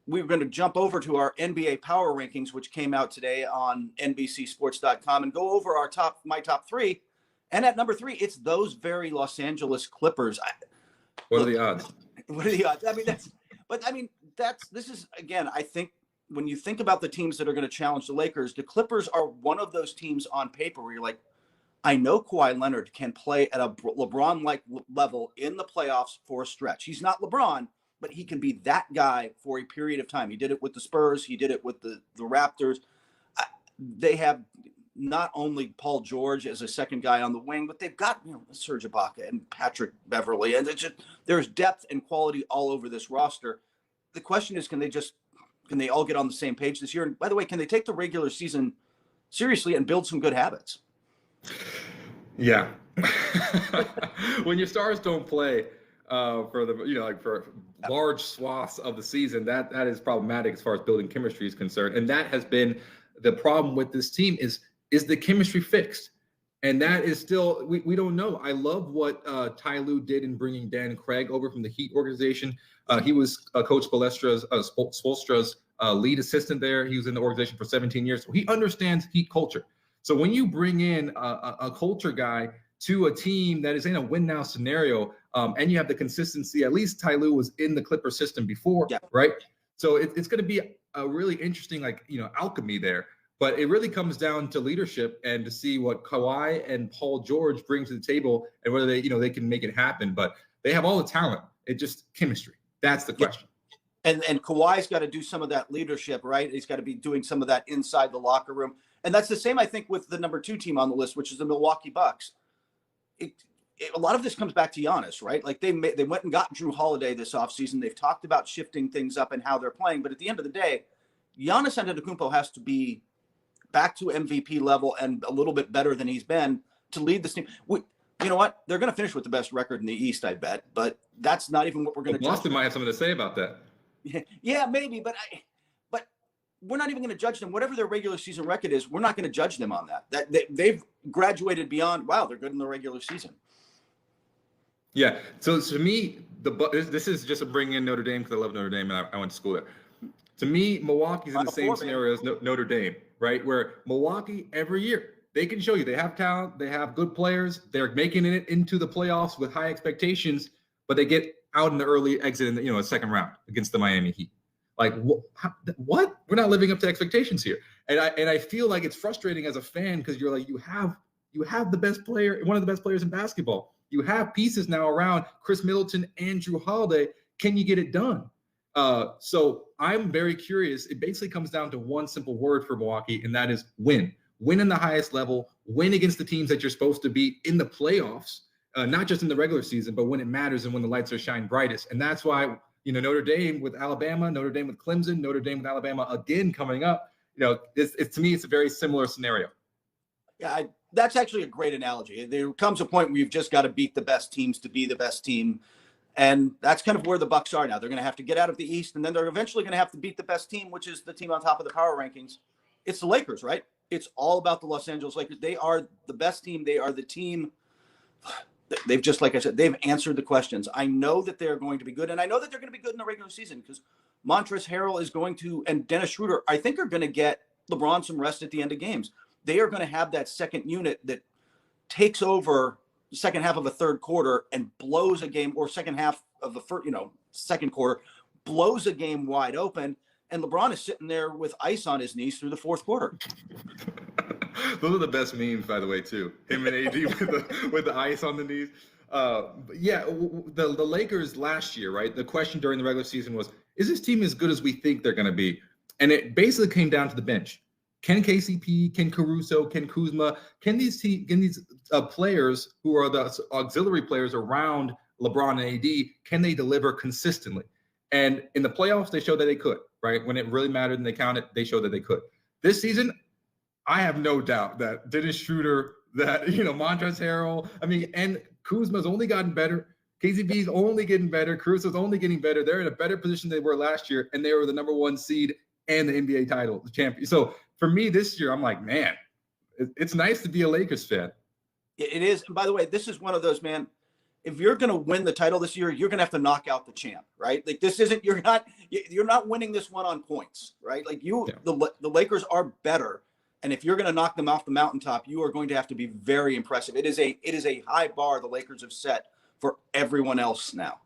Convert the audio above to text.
we're going to jump over to our NBA power rankings, which came out today on NBCSports.com, and go over my top three. And at number 3, it's those very Los Angeles Clippers. What are the odds? What are the odds? This is, again, I think when you think about the teams that are going to challenge the Lakers, the Clippers are one of those teams on paper where you're like, I know Kawhi Leonard can play at a LeBron-like level in the playoffs for a stretch. He's not LeBron, but he can be that guy for a period of time. He did it with the Spurs. He did it with the Raptors. They have not only Paul George as a second guy on the wing, but they've got Serge Ibaka and Patrick Beverley. And there's depth and quality all over this roster. The question is, can they all get on the same page this year? And by the way, can they take the regular season seriously and build some good habits? Yeah. When your stars don't play for large swaths of the season, that is problematic as far as building chemistry is concerned. And that has been the problem with this team is the chemistry fixed? And that is still, we don't know. I love what Ty Lue did in bringing Dan Craig over from the Heat organization. He was Coach Spoelstra's lead assistant there. He was in the organization for 17 years. So he understands Heat culture. So when you bring in a culture guy to a team that is in a win-now scenario, and you have the consistency, at least Ty Lue was in the Clipper system before, right? So it's going to be a really interesting, alchemy there. But it really comes down to leadership and to see what Kawhi and Paul George bring to the table and whether they can make it happen. But they have all the talent. It's just chemistry. That's the question. And Kawhi's got to do some of that leadership, right? He's got to be doing some of that inside the locker room. And that's the same, I think, with the number 2 team on the list, which is the Milwaukee Bucks. A lot of this comes back to Giannis, right? Like they went and got Drew Holiday this offseason. They've talked about shifting things up and how they're playing. But at the end of the day, Giannis Antetokounmpo has to be back to MVP level and a little bit better than he's been to lead this team. You know what? They're going to finish with the best record in the East, I bet. But that's not even what we're going to judge. Boston might have something to say about that. Yeah, maybe. But we're not even going to judge them. Whatever their regular season record is, we're not going to judge them on that. They've graduated beyond, wow, they're good in the regular season. Yeah. So to me, this is just a bring in Notre Dame because I love Notre Dame and I went to school there. To me, Milwaukee's in the same scenario as Notre Dame, right? Where Milwaukee every year, they can show you they have talent, they have good players, they're making it into the playoffs with high expectations, but they get out in the early exit in the second round against the Miami Heat. Like what? We're not living up to expectations here, and I feel like it's frustrating as a fan because you're like you have the best player, one of the best players in basketball. You have pieces now around Chris Middleton and Drew Holiday. Can you get it done? So I'm very curious. It basically comes down to one simple word for Milwaukee, and that is win. Win in the highest level. Win against the teams that you're supposed to beat in the playoffs, not just in the regular season, but when it matters and when the lights are shining brightest. And that's why. Notre Dame with Alabama, Notre Dame with Clemson, Notre Dame with Alabama again coming up. To me, it's a very similar scenario. Yeah, that's actually a great analogy. There comes a point where you've just got to beat the best teams to be the best team. And that's kind of where the Bucks are now. They're going to have to get out of the East, and then they're eventually going to have to beat the best team, which is the team on top of the power rankings. It's the Lakers, right? It's all about the Los Angeles Lakers. They are the best team. They are the team. They've just, like I said, they've answered the questions. I know that they're going to be good, and I know that they're going to be good in the regular season because Montrezl Harrell is going to, and Dennis Schroeder, I think, are going to get LeBron some rest at the end of games. They are going to have that second unit that takes over the second half of a third quarter and blows a game, or second half of the first, second quarter, blows a game wide open. And LeBron is sitting there with ice on his knees through the fourth quarter. Those are the best memes, by the way, too. Him and AD with the ice on the knees. The Lakers last year, right? The question during the regular season was, is this team as good as we think they're going to be? And it basically came down to the bench. Can KCP, can Caruso, can Kuzma, can these players who are the auxiliary players around LeBron and AD, can they deliver consistently? And in the playoffs, they showed that they could, right? When it really mattered and they counted, they showed that they could. This season, I have no doubt that Dennis Schroeder, that, Montrezl Harrell, and Kuzma's only gotten better. KCP's only getting better. Caruso's only getting better. They're in a better position than they were last year, and they were the number 1 seed and the NBA title, the champion. So for me this year, I'm like, man, it's nice to be a Lakers fan. It is. And by the way, this is one of those, man, if you're going to win the title this year, you're going to have to knock out the champ, right? Like this isn't, you're not winning this one on points, right? Like the Lakers are better. And if you're going to knock them off the mountaintop, you are going to have to be very impressive. It is a high bar the Lakers have set for everyone else now.